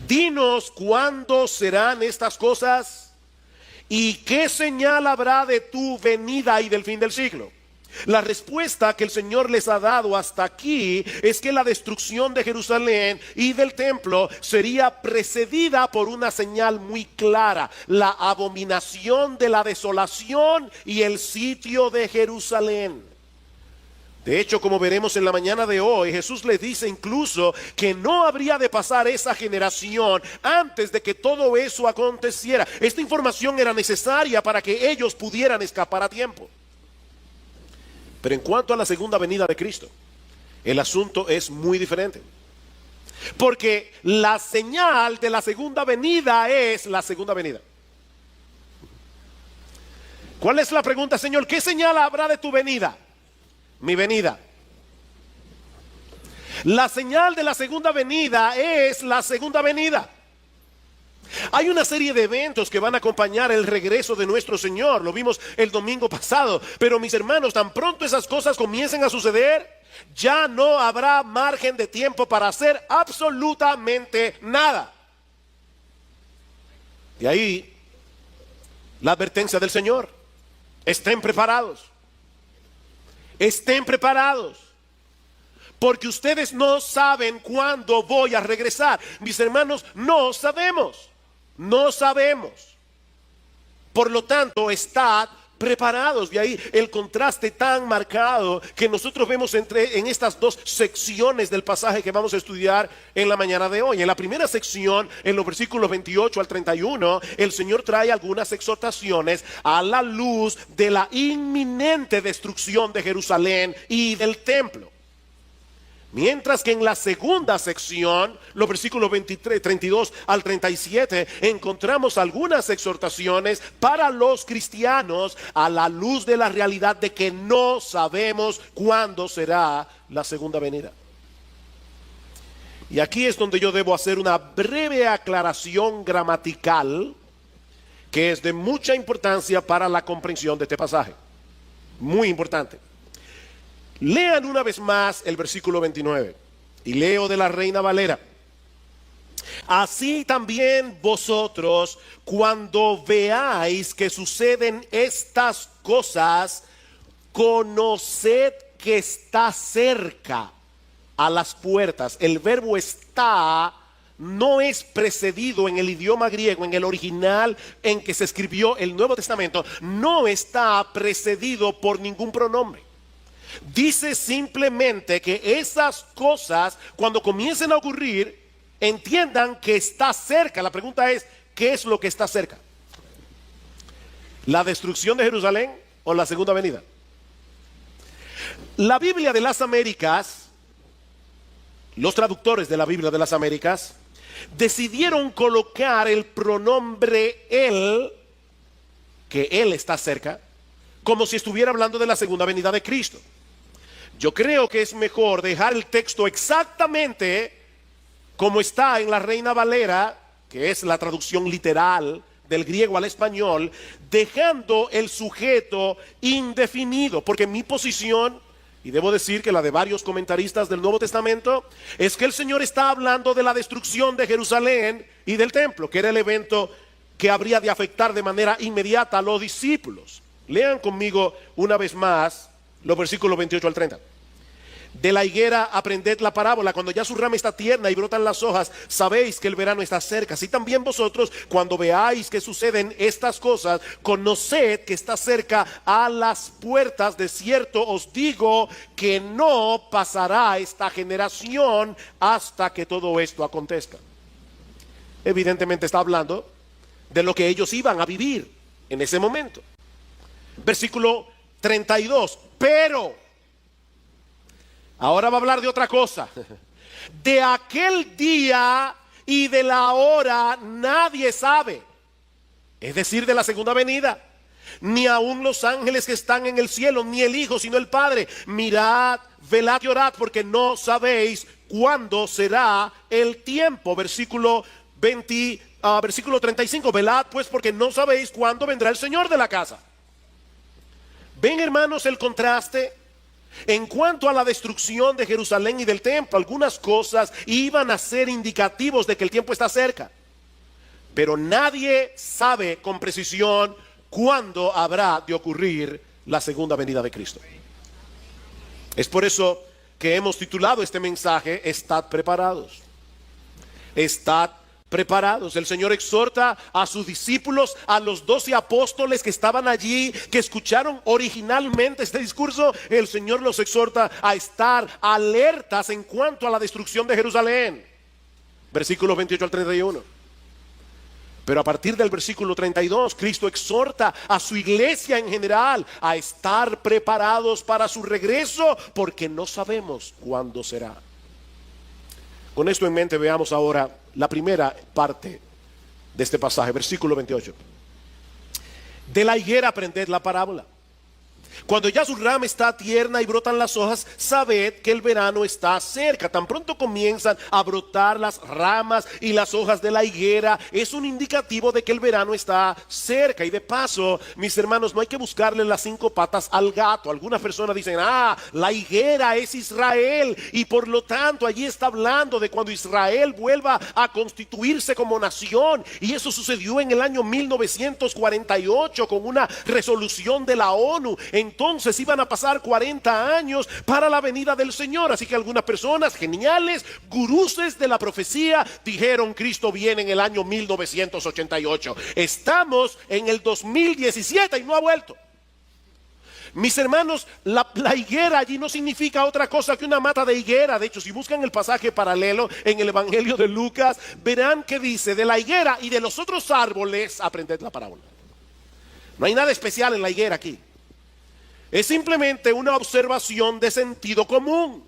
Dinos cuándo serán estas cosas y qué señal habrá de tu venida y del fin del siglo. La respuesta que el Señor les ha dado hasta aquí es que la destrucción de Jerusalén y del templo sería precedida por una señal muy clara: la abominación de la desolación y el sitio de Jerusalén. De hecho, como veremos en la mañana de hoy, Jesús les dice incluso que no habría de pasar esa generación antes de que todo eso aconteciera. Esta información era necesaria para que ellos pudieran escapar a tiempo. Pero en cuanto a la segunda venida de Cristo, el asunto es muy diferente. Porque la señal de la segunda venida es la segunda venida. ¿Cuál es la pregunta, Señor? ¿Qué señal habrá de tu venida? Mi venida. La señal de la segunda venida es la segunda venida. Hay una serie de eventos que van a acompañar el regreso de nuestro Señor. Lo vimos el domingo pasado. Pero mis hermanos, tan pronto esas cosas comiencen a suceder, ya no habrá margen de tiempo para hacer absolutamente nada. De ahí la advertencia del Señor: estén preparados. Estén preparados, porque ustedes no saben cuándo voy a regresar. Mis hermanos, no sabemos. No sabemos. Por lo tanto, estad preparados. De ahí el contraste tan marcado que nosotros vemos en estas dos secciones del pasaje que vamos a estudiar en la mañana de hoy. En la primera sección, en los versículos 28 al 31, el Señor trae algunas exhortaciones a la luz de la inminente destrucción de Jerusalén y del templo. Mientras que en la segunda sección, los versículos 32 al 37, encontramos algunas exhortaciones para los cristianos a la luz de la realidad de que no sabemos cuándo será la segunda venida. Y aquí es donde yo debo hacer una breve aclaración gramatical que es de mucha importancia para la comprensión de este pasaje. Muy importante. Lean una vez más el versículo 29 y leo de la Reina Valera. Así también vosotros, cuando veáis que suceden estas cosas, conoced que está cerca, a las puertas. El verbo está no es precedido en el idioma griego, en el original en que se escribió el Nuevo Testamento, no está precedido por ningún pronombre. Dice simplemente que esas cosas, cuando comiencen a ocurrir, entiendan que está cerca. La pregunta es, ¿qué es lo que está cerca? ¿La destrucción de Jerusalén o la segunda venida? La Biblia de las Américas, los traductores de la Biblia de las Américas, decidieron colocar el pronombre él, que él está cerca, como si estuviera hablando de la segunda venida de Cristo. Yo creo que es mejor dejar el texto exactamente como está en la Reina Valera, que es la traducción literal del griego al español, dejando el sujeto indefinido, porque mi posición, y debo decir que la de varios comentaristas del Nuevo Testamento, es que el Señor está hablando de la destrucción de Jerusalén y del templo, que era el evento que habría de afectar de manera inmediata a los discípulos. Lean conmigo una vez más los versículos 28 al 30. De la higuera aprended la parábola: cuando ya su rama está tierna y brotan las hojas, sabéis que el verano está cerca. Así también vosotros, cuando veáis que suceden estas cosas, conoced que está cerca a las puertas. De cierto os digo que no pasará esta generación hasta que todo esto acontezca. Evidentemente está hablando de lo que ellos iban a vivir en ese momento. Versículo 32. Pero ahora va a hablar de otra cosa. De aquel día y de la hora nadie sabe. Es decir, de la segunda venida. Ni aun los ángeles que están en el cielo, ni el Hijo, sino el Padre. Mirad, velad y orad, porque no sabéis cuándo será el tiempo. Versículo 35. Velad pues, porque no sabéis cuándo vendrá el Señor de la casa. ¿Ven, hermanos, el contraste? En cuanto a la destrucción de Jerusalén y del templo, algunas cosas iban a ser indicativos de que el tiempo está cerca. Pero nadie sabe con precisión cuándo habrá de ocurrir la segunda venida de Cristo. Es por eso que hemos titulado este mensaje, Estad preparados. Estad preparados. El Señor exhorta a sus discípulos, a los 12 apóstoles que estaban allí, que escucharon originalmente este discurso. El Señor los exhorta a estar alertas en cuanto a la destrucción de Jerusalén. Versículos 28 al 31. Pero a partir del versículo 32, Cristo exhorta a su iglesia en general a estar preparados para su regreso, porque no sabemos cuándo será. Con esto en mente, veamos ahora la primera parte de este pasaje, versículo 28. De la higuera aprended la parábola. Cuando ya su rama está tierna y brotan las hojas, sabed que el verano está cerca. Tan pronto comienzan a brotar las ramas y las hojas de la higuera, es un indicativo de que el verano está cerca. Y de paso, mis hermanos, no hay que buscarle las 5 patas al gato. Algunas personas dicen, la higuera es Israel, y por lo tanto allí está hablando de cuando Israel vuelva a constituirse como nación. Y eso sucedió en el año 1948 con una resolución de la ONU. Entonces iban a pasar 40 años para la venida del Señor. Así que algunas personas geniales, guruses de la profecía, dijeron: Cristo viene en el año 1988. Estamos en el 2017 y no ha vuelto. Mis hermanos, la higuera allí no significa otra cosa que una mata de higuera. De hecho, si buscan el pasaje paralelo en el Evangelio de Lucas, verán que dice: de la higuera y de los otros árboles aprended la parábola. No hay nada especial en la higuera aquí. Es simplemente una observación de sentido común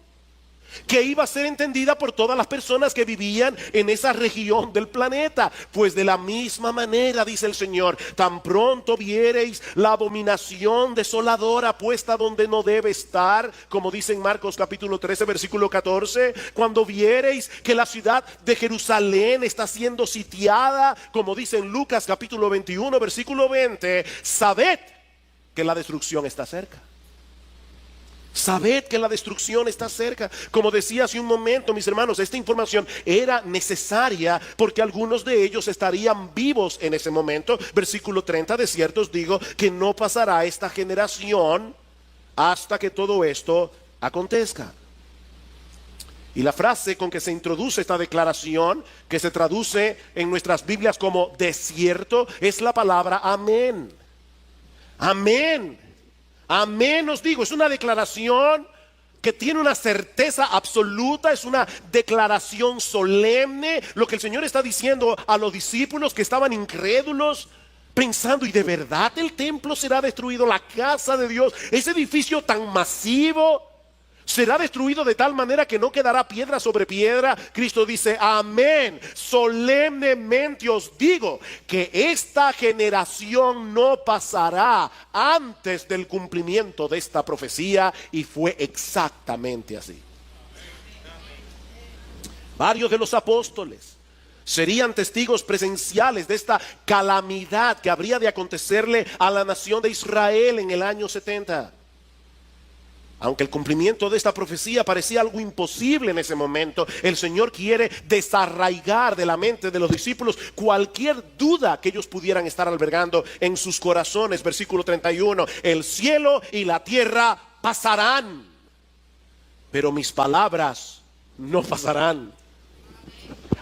que iba a ser entendida por todas las personas que vivían en esa región del planeta. Pues de la misma manera, dice el Señor, tan pronto viereis la abominación desoladora puesta donde no debe estar, como dice en Marcos capítulo 13 versículo 14, cuando viereis que la ciudad de Jerusalén está siendo sitiada, como dice en Lucas capítulo 21 versículo 20, sabed que la destrucción está cerca. Sabed que la destrucción está cerca. Como decía hace un momento, mis hermanos, esta información era necesaria porque algunos de ellos estarían vivos en ese momento. Versículo 30, de cierto os digo que no pasará esta generación hasta que todo esto acontezca. Y la frase con que se introduce esta declaración, que se traduce en nuestras Biblias como desierto, es la palabra amén. Amén. Amén, os digo, es una declaración que tiene una certeza absoluta, es una declaración solemne. Lo que el Señor está diciendo a los discípulos que estaban incrédulos, pensando: ¿y de verdad el templo será destruido? La casa de Dios, ese edificio tan masivo, será destruido de tal manera que no quedará piedra sobre piedra. Cristo dice: amén, solemnemente os digo que esta generación no pasará antes del cumplimiento de esta profecía. Y fue exactamente así. Varios de los apóstoles serían testigos presenciales de esta calamidad que habría de acontecerle a la nación de Israel en el año 70. Aunque el cumplimiento de esta profecía parecía algo imposible en ese momento, el Señor quiere desarraigar de la mente de los discípulos cualquier duda que ellos pudieran estar albergando en sus corazones. Versículo 31, el cielo y la tierra pasarán, pero mis palabras no pasarán.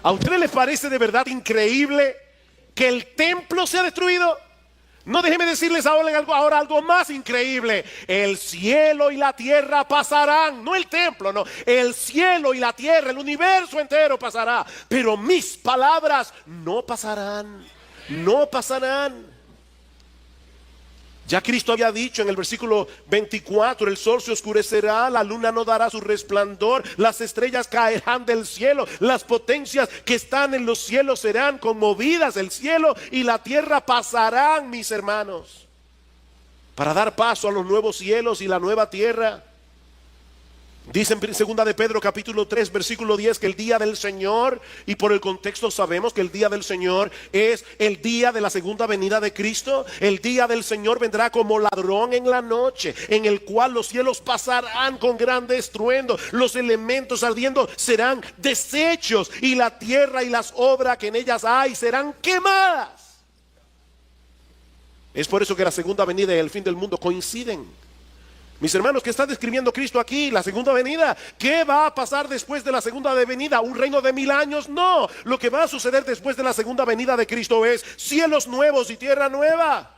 ¿A ustedes les parece de verdad increíble que el templo sea destruido? No, déjenme decirles ahora algo más increíble. El cielo y la tierra pasarán. No el templo, no. El cielo y la tierra, el universo entero pasará. Pero mis palabras no pasarán. No pasarán. Ya Cristo había dicho en el versículo 24: el sol se oscurecerá, la luna no dará su resplandor, las estrellas caerán del cielo, las potencias que están en los cielos serán conmovidas, el cielo y la tierra pasarán, mis hermanos, para dar paso a los nuevos cielos y la nueva tierra. Dice en 2 de Pedro capítulo 3 versículo 10 que el día del Señor, y por el contexto sabemos que el día del Señor es el día de la segunda venida de Cristo. El día del Señor vendrá como ladrón en la noche, en el cual los cielos pasarán con grande estruendo, los elementos ardiendo serán deshechos, y la tierra y las obras que en ellas hay serán quemadas. Es por eso que la segunda venida y el fin del mundo coinciden. Mis hermanos, ¿qué está describiendo Cristo aquí? La segunda venida. ¿Qué va a pasar después de la segunda venida? ¿Un reino de 1000 años? No. Lo que va a suceder después de la segunda venida de Cristo es cielos nuevos y tierra nueva.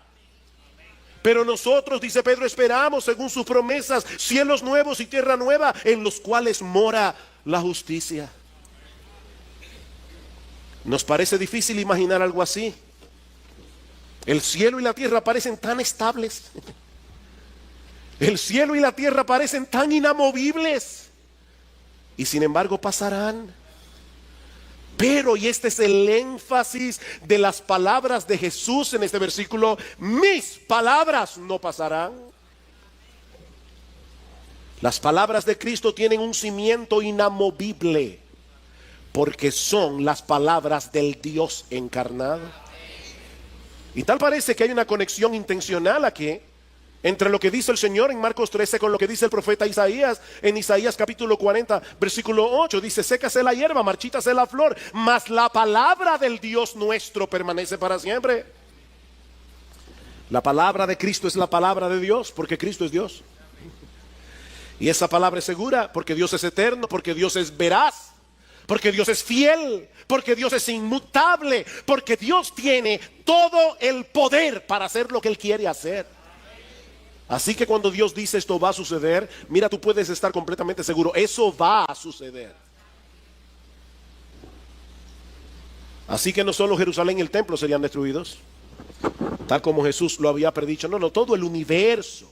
Pero nosotros, dice Pedro, esperamos según sus promesas cielos nuevos y tierra nueva en los cuales mora la justicia. Nos parece difícil imaginar algo así. El cielo y la tierra parecen tan estables. El cielo y la tierra parecen tan inamovibles, y sin embargo pasarán. Pero, y este es el énfasis de las palabras de Jesús en este versículo, mis palabras no pasarán. Las palabras de Cristo tienen un cimiento inamovible, porque son las palabras del Dios encarnado. Y tal parece que hay una conexión intencional aquí entre lo que dice el Señor en Marcos 13 con lo que dice el profeta Isaías en Isaías capítulo 40 versículo 8. Dice: sécase la hierba, marchítase la flor, mas la palabra del Dios nuestro permanece para siempre. La palabra de Cristo es la palabra de Dios, porque Cristo es Dios. Y esa palabra es segura, porque Dios es eterno, porque Dios es veraz, porque Dios es fiel, porque Dios es inmutable, porque Dios tiene todo el poder para hacer lo que Él quiere hacer. Así que cuando Dios dice esto va a suceder, mira, tú puedes estar completamente seguro, eso va a suceder. Así que no solo Jerusalén y el templo serían destruidos, tal como Jesús lo había predicho. No, todo el universo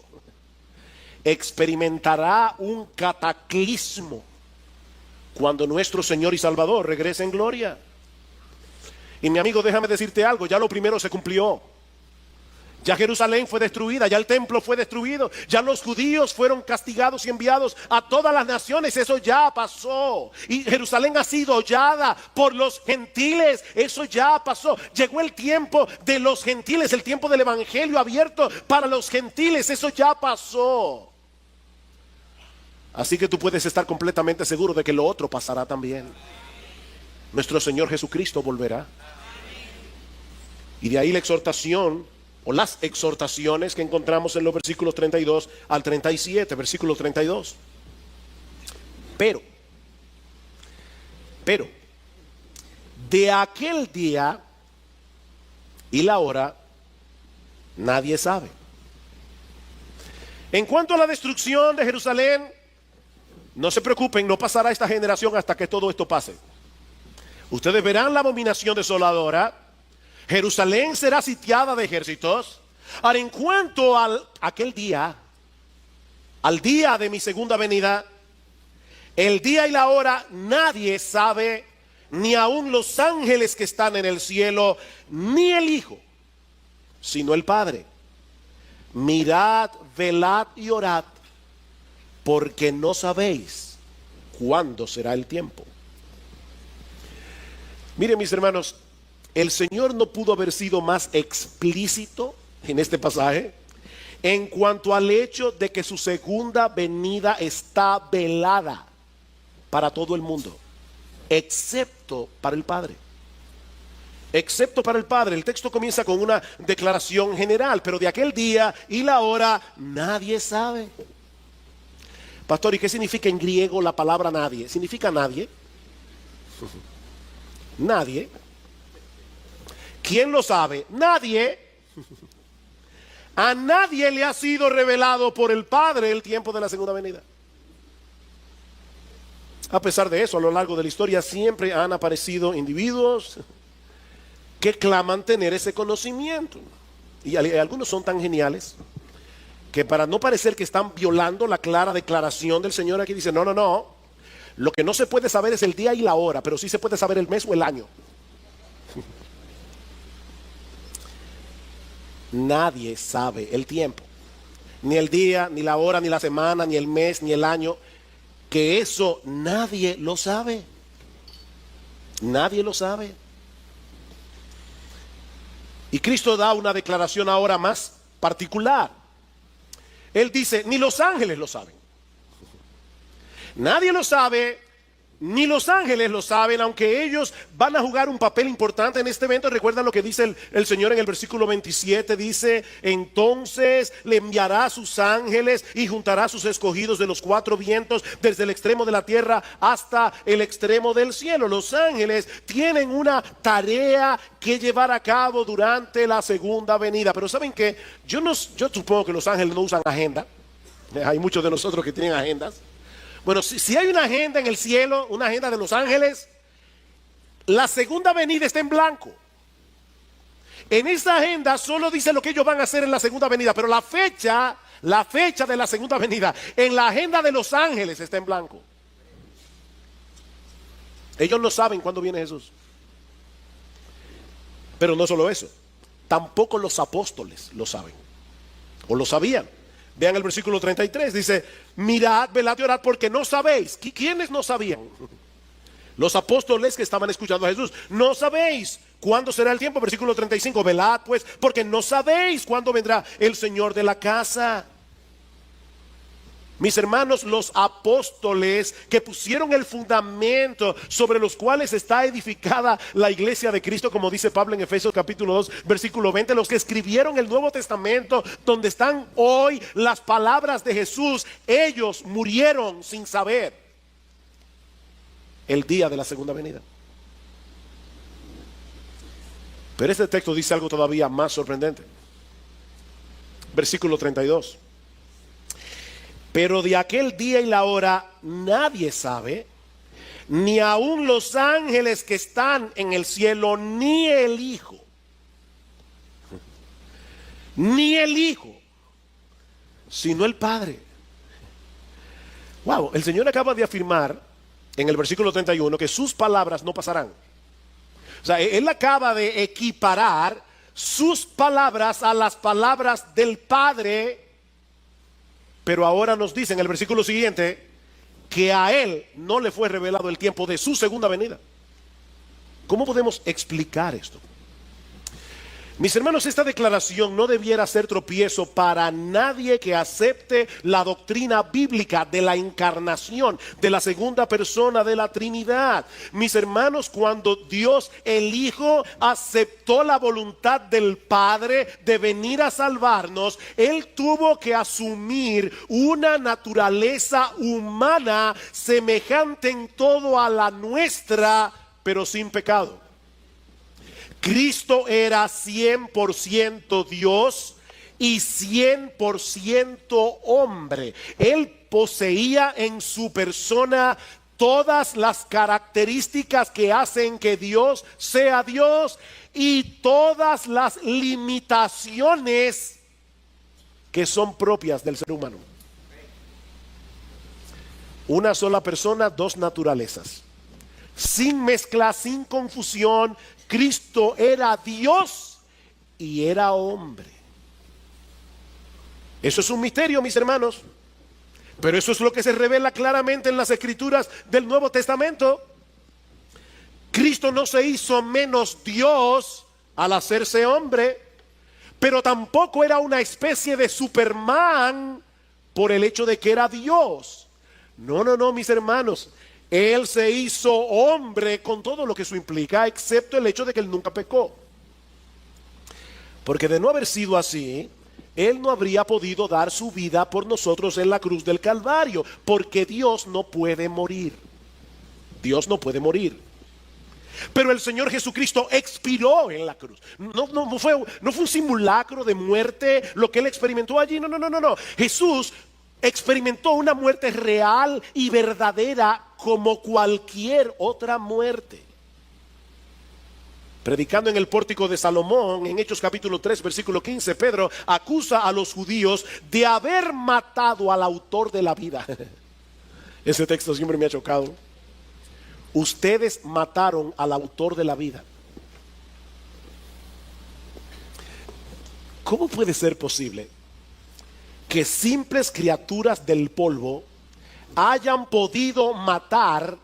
experimentará un cataclismo cuando nuestro Señor y Salvador regrese en gloria. Y mi amigo, déjame decirte algo, ya lo primero se cumplió. Ya Jerusalén fue destruida, ya el templo fue destruido, ya los judíos fueron castigados y enviados a todas las naciones, eso ya pasó. Y Jerusalén ha sido hollada por los gentiles, eso ya pasó. Llegó el tiempo de los gentiles, el tiempo del evangelio abierto para los gentiles, eso ya pasó. Así que tú puedes estar completamente seguro de que lo otro pasará también. Nuestro Señor Jesucristo volverá. Y de ahí la exhortación, o las exhortaciones que encontramos en los versículos 32 al 37, versículo 32. Pero, de aquel día y la hora, nadie sabe. En cuanto a la destrucción de Jerusalén, no se preocupen, no pasará esta generación hasta que todo esto pase. Ustedes verán la abominación desoladora. Jerusalén será sitiada de ejércitos. Ahora, en cuanto a aquel día, al día de mi segunda venida, el día y la hora nadie sabe, ni aun los ángeles que están en el cielo, ni el Hijo, sino el Padre. Mirad, velad y orad, porque no sabéis cuándo será el tiempo. Miren, mis hermanos, el Señor no pudo haber sido más explícito en este pasaje en cuanto al hecho de que su segunda venida está velada para todo el mundo, excepto para el Padre. Excepto para el Padre. El texto comienza con una declaración general, pero de aquel día y la hora nadie sabe. Pastor, ¿y qué significa en griego la palabra nadie? ¿Significa nadie? Nadie. ¿Quién lo sabe? Nadie. A nadie le ha sido revelado por el Padre el tiempo de la segunda venida. A pesar de eso, a lo largo de la historia siempre han aparecido individuos que claman tener ese conocimiento. Y algunos son tan geniales que, para no parecer que están violando la clara declaración del Señor, aquí dice: no. Lo que no se puede saber es el día y la hora, pero sí se puede saber el mes o el año. Nadie sabe el tiempo, ni el día, ni la hora, ni la semana, ni el mes, ni el año. que eso nadie lo sabe. Nadie lo sabe. Y Cristo da una declaración ahora más particular. Él dice, ni los ángeles lo saben. Nadie lo sabe, ni los ángeles lo saben, aunque ellos van a jugar un papel importante en este evento. Recuerdan lo que dice el Señor en el versículo 27, dice, entonces le enviará a sus ángeles y juntará a sus escogidos de los cuatro vientos, desde el extremo de la tierra hasta el extremo del cielo. Los ángeles tienen una tarea que llevar a cabo durante la segunda venida. Pero ¿saben qué? Yo supongo que los ángeles no usan agenda. Hay muchos de nosotros que tienen agendas. Bueno, si hay una agenda en el cielo, una agenda de los ángeles, la segunda venida está en blanco. En esa agenda solo dice lo que ellos van a hacer en la segunda venida, pero la fecha de la segunda venida en la agenda de los ángeles está en blanco. Ellos no saben cuándo viene Jesús. Pero no solo eso, tampoco los apóstoles lo saben, o lo sabían. Vean el versículo 33, dice, mirad, velad y orad porque no sabéis. ¿Quiénes no sabían? Los apóstoles que estaban escuchando a Jesús. No sabéis cuándo será el tiempo. Versículo 35, velad pues, porque no sabéis cuándo vendrá el Señor de la casa. Mis hermanos, los apóstoles que pusieron el fundamento sobre los cuales está edificada la iglesia de Cristo, como dice Pablo en Efesios capítulo 2, versículo 20, los que escribieron el Nuevo Testamento, donde están hoy las palabras de Jesús, ellos murieron sin saber el día de la segunda venida. Pero este texto dice algo todavía más sorprendente. Versículo 32. Pero de aquel día y la hora nadie sabe, ni aun los ángeles que están en el cielo, ni el Hijo. Ni el Hijo, sino el Padre. Wow, el Señor acaba de afirmar en el versículo 31 que sus palabras no pasarán. O sea, Él acaba de equiparar sus palabras a las palabras del Padre. Pero ahora nos dice en el versículo siguiente que a Él no le fue revelado el tiempo de su segunda venida. ¿Cómo podemos explicar esto? Mis hermanos, esta declaración no debiera ser tropiezo para nadie que acepte la doctrina bíblica de la encarnación, de la segunda persona de la Trinidad. Mis hermanos, cuando Dios el Hijo aceptó la voluntad del Padre de venir a salvarnos, Él tuvo que asumir una naturaleza humana semejante en todo a la nuestra, pero sin pecado. Cristo era 100% Dios y 100% hombre. Él poseía en su persona todas las características que hacen que Dios sea Dios y todas las limitaciones que son propias del ser humano. Una sola persona, dos naturalezas. Sin mezcla, sin confusión. Cristo era Dios y era hombre. Eso es un misterio, mis hermanos. Pero eso es lo que se revela claramente en las escrituras del Nuevo Testamento. Cristo no se hizo menos Dios al hacerse hombre, pero tampoco era una especie de Superman por el hecho de que era Dios. No, mis hermanos. Él se hizo hombre con todo lo que eso implica, excepto el hecho de que Él nunca pecó. Porque de no haber sido así, Él no habría podido dar su vida por nosotros en la cruz del Calvario, porque Dios no puede morir. Dios no puede morir. Pero el Señor Jesucristo expiró en la cruz. No fue un simulacro de muerte lo que Él experimentó allí. No. Jesús experimentó una muerte real y verdadera como cualquier otra muerte. Predicando en el pórtico de Salomón, en Hechos capítulo 3, versículo 15, Pedro acusa a los judíos de haber matado al autor de la vida. Ese texto siempre me ha chocado. Ustedes mataron al autor de la vida. ¿Cómo puede ser posible que simples criaturas del polvo hayan podido matar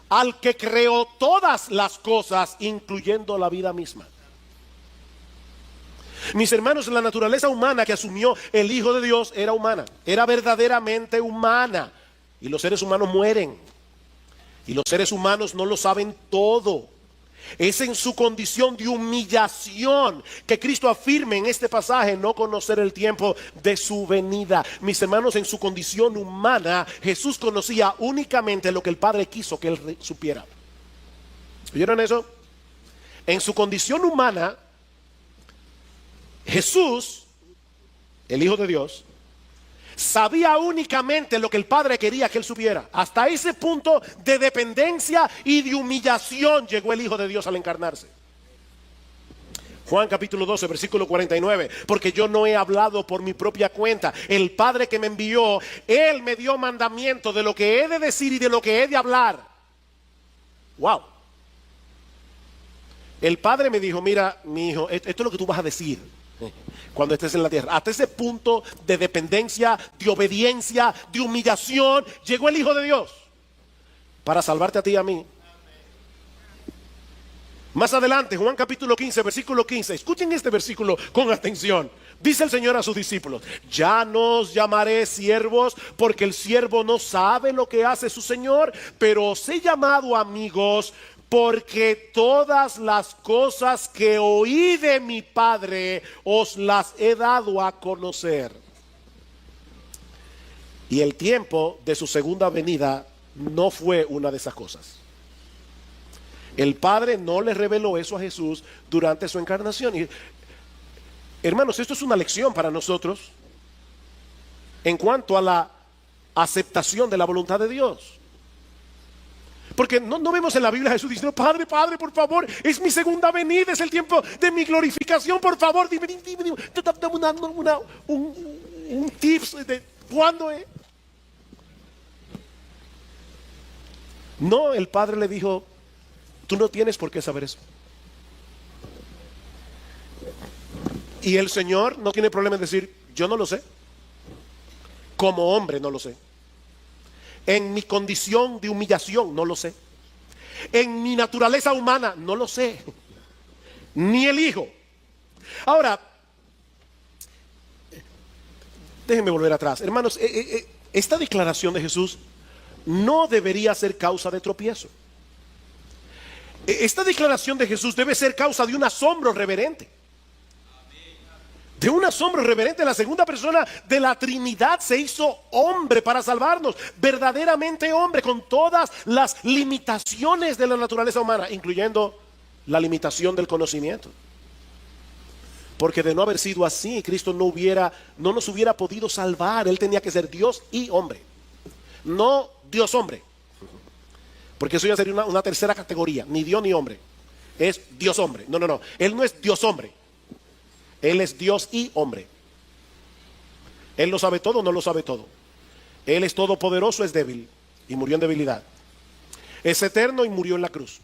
al que creó todas las cosas, incluyendo la vida misma. Mis hermanos, la naturaleza humana que asumió el Hijo de Dios era humana, era verdaderamente humana. Y los seres humanos mueren. Y los seres humanos no lo saben todo. Es en su condición de humillación que Cristo afirma en este pasaje no conocer el tiempo de su venida. Mis hermanos, en su condición humana, Jesús conocía únicamente lo que el Padre quiso que él supiera. ¿Oyeron eso? En su condición humana, Jesús, el Hijo de Dios, sabía únicamente lo que el Padre quería que él supiera. Hasta ese punto de dependencia y de humillación llegó el Hijo de Dios al encarnarse. Juan capítulo 12, versículo 49. Porque yo no he hablado por mi propia cuenta. El Padre que me envió, Él me dio mandamiento de lo que he de decir y de lo que he de hablar. Wow. El Padre me dijo, mira, mi hijo, esto es lo que tú vas a decir cuando estés en la tierra. Hasta ese punto de dependencia, de obediencia, de humillación, llegó el Hijo de Dios para salvarte a ti y a mí. Más adelante, Juan capítulo 15, versículo 15. Escuchen este versículo con atención. Dice el Señor a sus discípulos: ya no os llamaré siervos, porque el siervo no sabe lo que hace su Señor, pero os he llamado amigos, porque todas las cosas que oí de mi Padre os las he dado a conocer. Y el tiempo de su segunda venida no fue una de esas cosas. El Padre no le reveló eso a Jesús durante su encarnación. Y, hermanos, esto es una lección para nosotros en cuanto a la aceptación de la voluntad de Dios. Porque no vemos en la Biblia a Jesús diciendo: Padre, Padre, por favor, es mi segunda venida, es el tiempo de mi glorificación, por favor, dime un tips de cuándo es. No, el Padre le dijo: tú no tienes por qué saber eso. Y el Señor no tiene problema en decir: yo no lo sé. Como hombre no lo sé. En mi condición de humillación no lo sé. En mi naturaleza humana no lo sé. Ni el Hijo. Ahora, déjenme volver atrás. Hermanos, esta declaración de Jesús no debería ser causa de tropiezo. Esta declaración de Jesús debe ser causa de un asombro reverente. De un asombro reverente. La segunda persona de la Trinidad se hizo hombre para salvarnos. Verdaderamente hombre, con todas las limitaciones de la naturaleza humana, incluyendo la limitación del conocimiento. Porque de no haber sido así, Cristo no nos hubiera podido salvar. Él tenía que ser Dios y hombre. No Dios hombre. Porque eso ya sería una tercera categoría. Ni Dios ni hombre. Es Dios hombre. No. Él no es Dios hombre. Él es Dios y hombre. Él lo sabe todo, no lo sabe todo. Él es todopoderoso, es débil y murió en debilidad. Es eterno y murió en la cruz.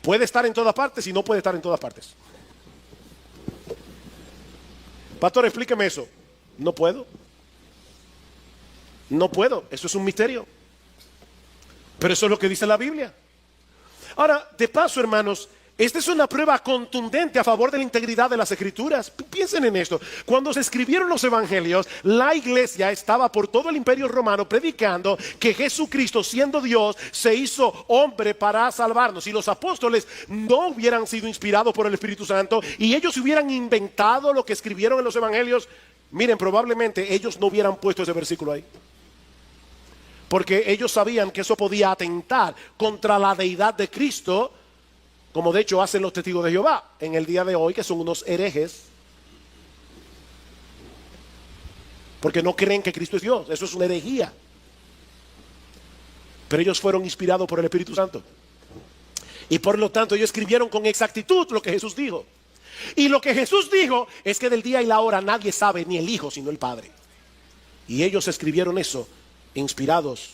Puede estar en todas partes y no puede estar en todas partes. Pastor, explíqueme eso. No puedo. No puedo. Eso es un misterio. Pero eso es lo que dice la Biblia. Ahora, de paso, hermanos, esta es una prueba contundente a favor de la integridad de las Escrituras. Piensen en esto. Cuando se escribieron los evangelios, la iglesia estaba por todo el imperio romano predicando que Jesucristo, siendo Dios, se hizo hombre para salvarnos. Si los apóstoles no hubieran sido inspirados por el Espíritu Santo y ellos hubieran inventado lo que escribieron en los evangelios, miren, probablemente ellos no hubieran puesto ese versículo ahí. Porque ellos sabían que eso podía atentar contra la deidad de Cristo, como de hecho hacen los testigos de Jehová en el día de hoy, que son unos herejes. Porque no creen que Cristo es Dios. Eso es una herejía. Pero ellos fueron inspirados por el Espíritu Santo. Y por lo tanto ellos escribieron con exactitud lo que Jesús dijo. Y lo que Jesús dijo es que del día y la hora nadie sabe, ni el Hijo, sino el Padre. Y ellos escribieron eso inspirados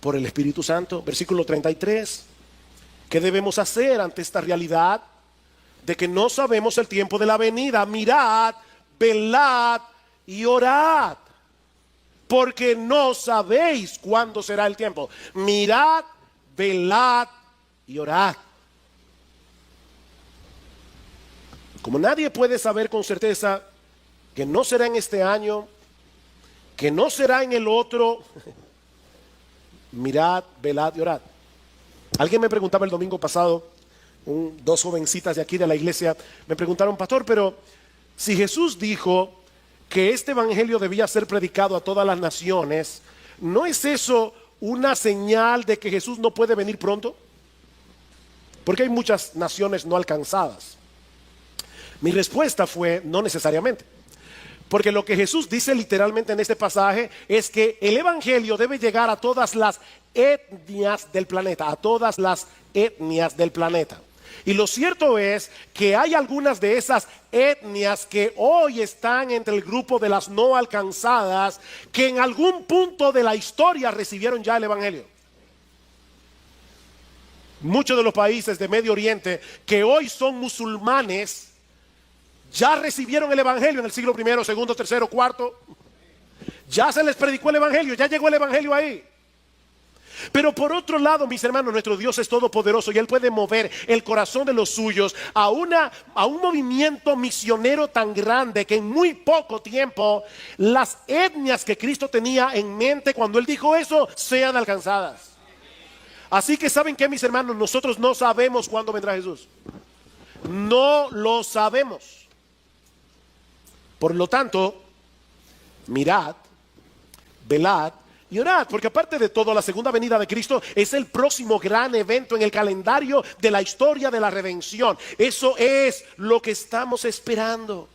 por el Espíritu Santo. Versículo 33. ¿Qué debemos hacer ante esta realidad de que no sabemos el tiempo de la venida? Mirad, velad y orad, porque no sabéis cuándo será el tiempo. Mirad, velad y orad. Como nadie puede saber con certeza que no será en este año, que no será en el otro, mirad, velad y orad. Alguien me preguntaba el domingo pasado, dos jovencitas de aquí de la iglesia, me preguntaron: pastor, pero si Jesús dijo que este evangelio debía ser predicado a todas las naciones, ¿no es eso una señal de que Jesús no puede venir pronto? Porque hay muchas naciones no alcanzadas. Mi respuesta fue: no necesariamente. Porque lo que Jesús dice literalmente en este pasaje es que el evangelio debe llegar a todas las etnias del planeta, a todas las etnias del planeta. Y lo cierto es que hay algunas de esas etnias que hoy están entre el grupo de las no alcanzadas, que en algún punto de la historia recibieron ya el evangelio. Muchos de los países de Medio Oriente que hoy son musulmanes ya recibieron el evangelio en el siglo I, segundo, tercero, cuarto. Ya se les predicó el evangelio, ya llegó el evangelio ahí. Pero por otro lado, mis hermanos, nuestro Dios es todopoderoso y Él puede mover el corazón de los suyos a un movimiento misionero tan grande que en muy poco tiempo las etnias que Cristo tenía en mente cuando Él dijo eso sean alcanzadas. Así que ¿saben qué, mis hermanos? Nosotros no sabemos cuándo vendrá Jesús. No lo sabemos. Por lo tanto, mirad, velad y orad, porque aparte de todo, la segunda venida de Cristo es el próximo gran evento en el calendario de la historia de la redención. Eso es lo que estamos esperando.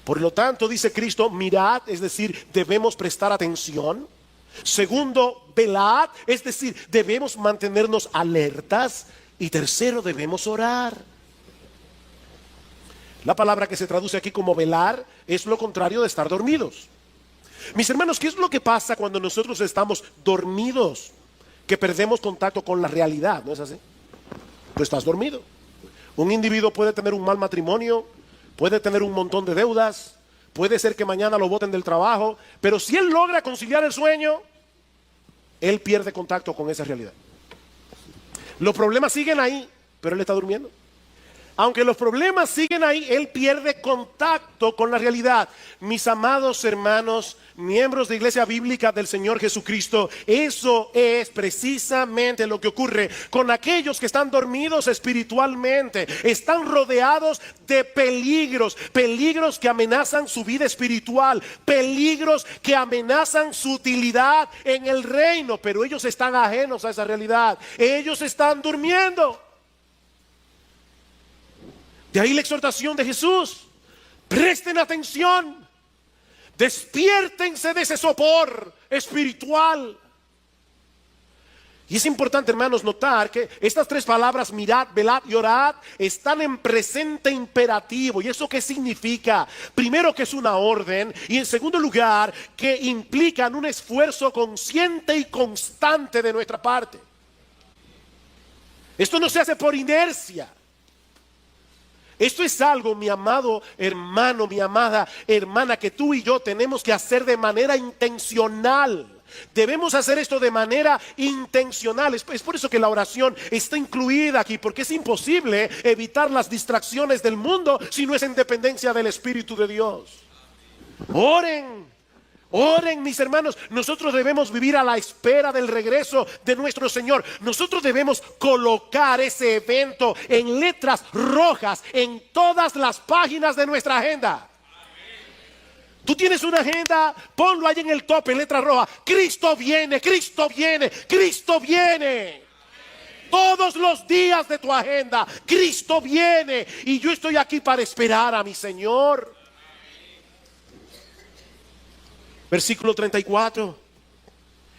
Por lo tanto, dice Cristo, mirad, es decir, debemos prestar atención. Segundo, velad, es decir, debemos mantenernos alertas. Y tercero, debemos orar. La palabra que se traduce aquí como velar es lo contrario de estar dormidos. Mis hermanos, ¿qué es lo que pasa cuando nosotros estamos dormidos? Que perdemos contacto con la realidad, ¿no es así? Tú estás dormido. Un individuo puede tener un mal matrimonio, puede tener un montón de deudas, puede ser que mañana lo boten del trabajo, pero si él logra conciliar el sueño, él pierde contacto con esa realidad. Los problemas siguen ahí, pero él está durmiendo. Aunque los problemas siguen ahí, él pierde contacto con la realidad. Mis amados hermanos, miembros de Iglesia Bíblica del Señor Jesucristo, eso es precisamente lo que ocurre con aquellos que están dormidos espiritualmente. Están rodeados de peligros, peligros que amenazan su vida espiritual, peligros que amenazan su utilidad en el reino, pero ellos están ajenos a esa realidad. Ellos están durmiendo. De ahí la exhortación de Jesús: presten atención, despiértense de ese sopor espiritual. Y es importante, hermanos, notar que estas tres palabras, mirad, velad y orad, están en presente imperativo. ¿Y eso qué significa? Primero, que es una orden, y en segundo lugar, que implican un esfuerzo consciente y constante de nuestra parte. Esto no se hace por inercia. Esto es algo, mi amado hermano, mi amada hermana, que tú y yo tenemos que hacer de manera intencional. Debemos hacer esto de manera intencional. Es por eso que la oración está incluida aquí, porque es imposible evitar las distracciones del mundo si no es en dependencia del Espíritu de Dios. Oren. Oren, mis hermanos. Nosotros debemos vivir a la espera del regreso de nuestro Señor. Nosotros debemos colocar ese evento en letras rojas en todas las páginas de nuestra agenda. Tú tienes una agenda, ponlo ahí en el tope, en letra roja: Cristo viene, Cristo viene, Cristo viene. Todos los días de tu agenda, Cristo viene. Y yo estoy aquí para esperar a mi Señor. Versículo 34.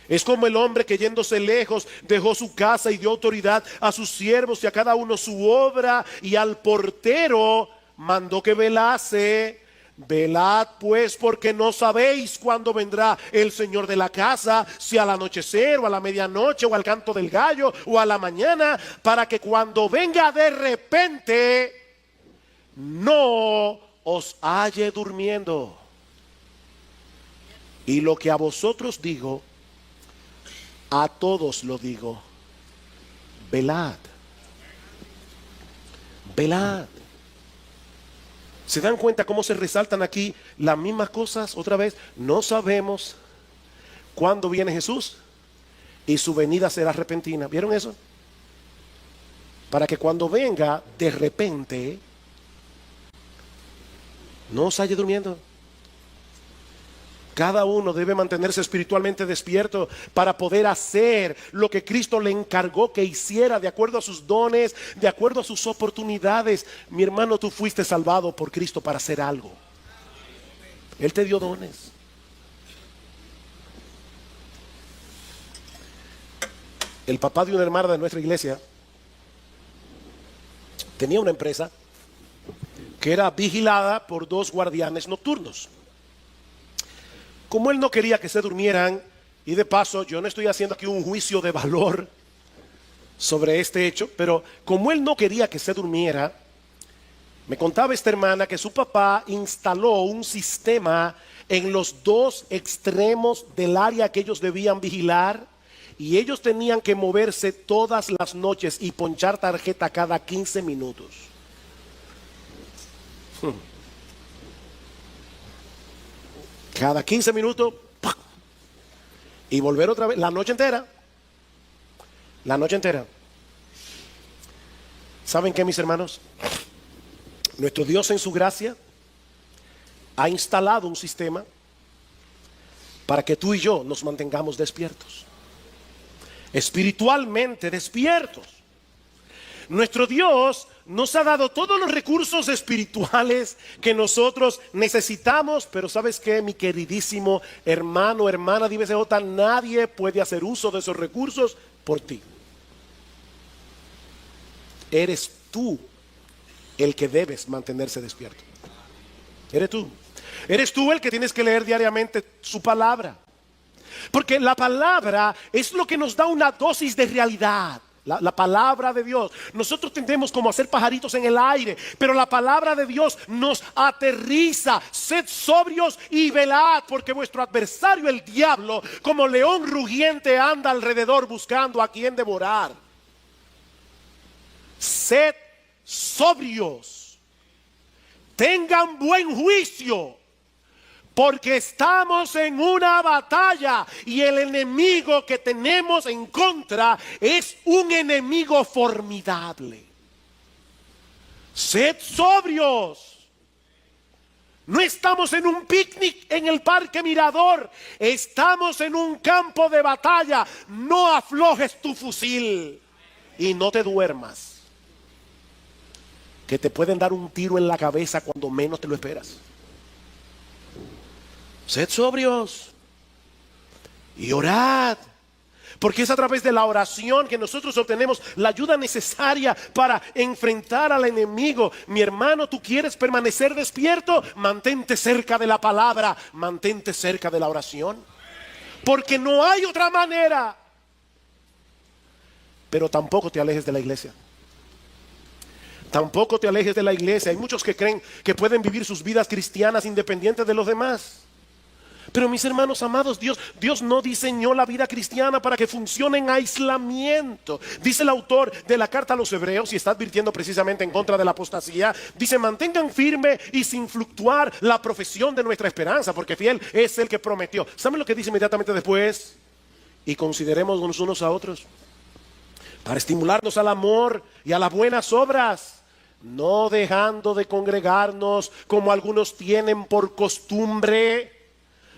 Es como el hombre que, yéndose lejos, dejó su casa y dio autoridad a sus siervos y a cada uno su obra, y al portero mandó que velase. Velad pues, porque no sabéis cuándo vendrá el Señor de la casa, si al anochecer o a la medianoche o al canto del gallo o a la mañana, para que cuando venga de repente no os halle durmiendo. Y lo que a vosotros digo, a todos lo digo, velad, velad. ¿Se dan cuenta cómo se resaltan aquí las mismas cosas otra vez? No sabemos cuándo viene Jesús y su venida será repentina. ¿Vieron eso? Para que cuando venga de repente no os haya durmiendo. Cada uno debe mantenerse espiritualmente despierto para poder hacer lo que Cristo le encargó que hiciera de acuerdo a sus dones, de acuerdo a sus oportunidades. Mi hermano, tú fuiste salvado por Cristo para hacer algo. Él te dio dones. El papá de una hermana de nuestra iglesia tenía una empresa que era vigilada por 2 guardianes nocturnos. Como él no quería que se durmieran, y de paso yo no estoy haciendo aquí un juicio de valor sobre este hecho, pero como él no quería que se durmiera, me contaba esta hermana que su papá instaló un sistema en los 2 extremos del área que ellos debían vigilar, y ellos tenían que moverse todas las noches y ponchar tarjeta cada 15 minutos. Cada 15 minutos, ¡pac! Y volver otra vez, la noche entera. La noche entera. ¿Saben qué, mis hermanos? Nuestro Dios en su gracia ha instalado un sistema para que tú y yo nos mantengamos despiertos. Espiritualmente despiertos. Nuestro Dios nos ha dado todos los recursos espirituales que nosotros necesitamos, pero ¿sabes qué, mi queridísimo hermano, hermana de IBCJ? Nadie puede hacer uso de esos recursos por ti. Eres tú el que debes mantenerse despierto. Eres tú. Eres tú el que tienes que leer diariamente su palabra. Porque la palabra es lo que nos da una dosis de realidad. La palabra de Dios. Nosotros tendemos como a ser pajaritos en el aire, pero la palabra de Dios nos aterriza. Sed sobrios y velad, porque vuestro adversario el diablo, como león rugiente, anda alrededor buscando a quien devorar. Sed sobrios, tengan buen juicio, porque estamos en una batalla y el enemigo que tenemos en contra es un enemigo formidable. Sed sobrios. No estamos en un picnic en el Parque Mirador, estamos en un campo de batalla. No aflojes tu fusil y no te duermas, que te pueden dar un tiro en la cabeza cuando menos te lo esperas. Sed sobrios y orad, porque es a través de la oración que nosotros obtenemos la ayuda necesaria para enfrentar al enemigo. Mi hermano, ¿tú quieres permanecer despierto? Mantente cerca de la palabra, mantente cerca de la oración, porque no hay otra manera. Pero tampoco te alejes de la iglesia. Tampoco te alejes de la iglesia. Hay muchos que creen que pueden vivir sus vidas cristianas independientes de los demás. Pero mis hermanos amados, Dios no diseñó la vida cristiana para que funcione en aislamiento. Dice el autor de la carta a los Hebreos, y está advirtiendo precisamente en contra de la apostasía, dice: mantengan firme y sin fluctuar la profesión de nuestra esperanza, porque fiel es el que prometió. ¿Saben lo que dice inmediatamente después? Y consideremos unos a otros para estimularnos al amor y a las buenas obras, no dejando de congregarnos como algunos tienen por costumbre,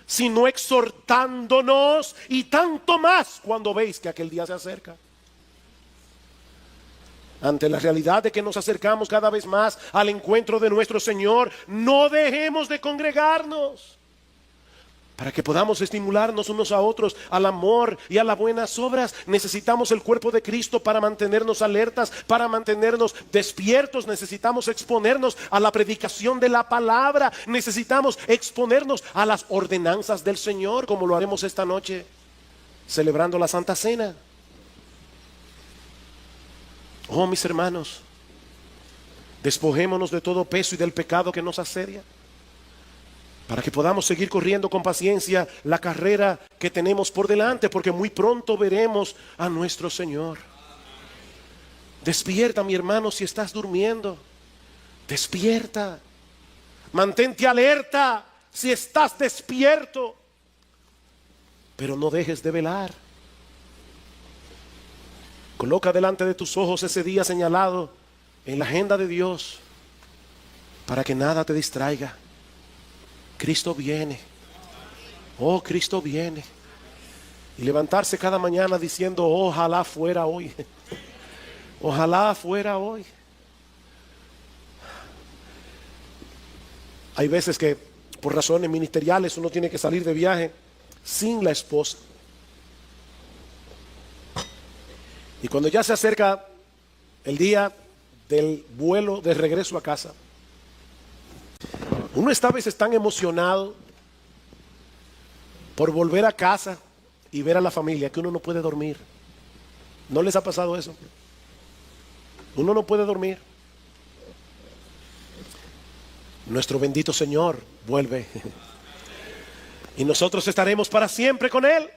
sino exhortándonos, y tanto más cuando veis que aquel día se acerca. Ante la realidad de que nos acercamos cada vez más al encuentro de nuestro Señor, no dejemos de congregarnos, para que podamos estimularnos unos a otros al amor y a las buenas obras. Necesitamos el cuerpo de Cristo para mantenernos alertas, para mantenernos despiertos. Necesitamos exponernos a la predicación de la palabra. Necesitamos exponernos a las ordenanzas del Señor, como lo haremos esta noche, celebrando la Santa Cena. Oh, mis hermanos, despojémonos de todo peso y del pecado que nos asedia. para que podamos seguir corriendo con paciencia la carrera que tenemos por delante, porque muy pronto veremos a nuestro Señor. Despierta, mi hermano, si estás durmiendo. Despierta. Mantente alerta si estás despierto, pero no dejes de velar. Coloca delante de tus ojos ese día señalado en la agenda de Dios, para que nada te distraiga. Cristo viene. Oh, Cristo viene. Y levantarse cada mañana diciendo: ojalá fuera hoy. Ojalá fuera hoy. Hay veces que por razones ministeriales uno tiene que salir de viaje sin la esposa. Y cuando ya se acerca el día del vuelo de regreso a casa, uno está a veces tan emocionado por volver a casa y ver a la familia que uno no puede dormir. ¿No les ha pasado eso? Uno no puede dormir. Nuestro bendito Señor vuelve y nosotros estaremos para siempre con Él.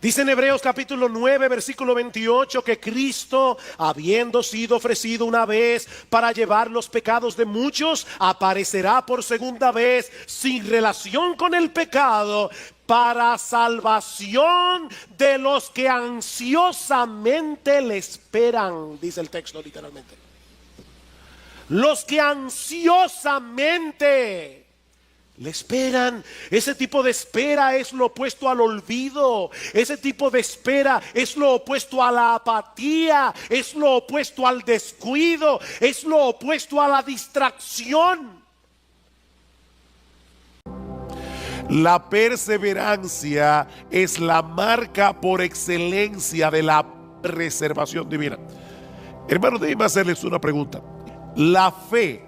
Dice en Hebreos capítulo 9 versículo 28 que Cristo, habiendo sido ofrecido una vez para llevar los pecados de muchos, aparecerá por segunda vez sin relación con el pecado, para salvación de los que ansiosamente le esperan, dice el texto literalmente. Los que ansiosamente le esperan. Ese tipo de espera es lo opuesto al olvido. Ese tipo de espera es lo opuesto a la apatía. Es lo opuesto al descuido. Es lo opuesto a la distracción. La perseverancia es la marca por excelencia de la preservación divina. Hermanos, déjenme hacerles una pregunta. ¿La fe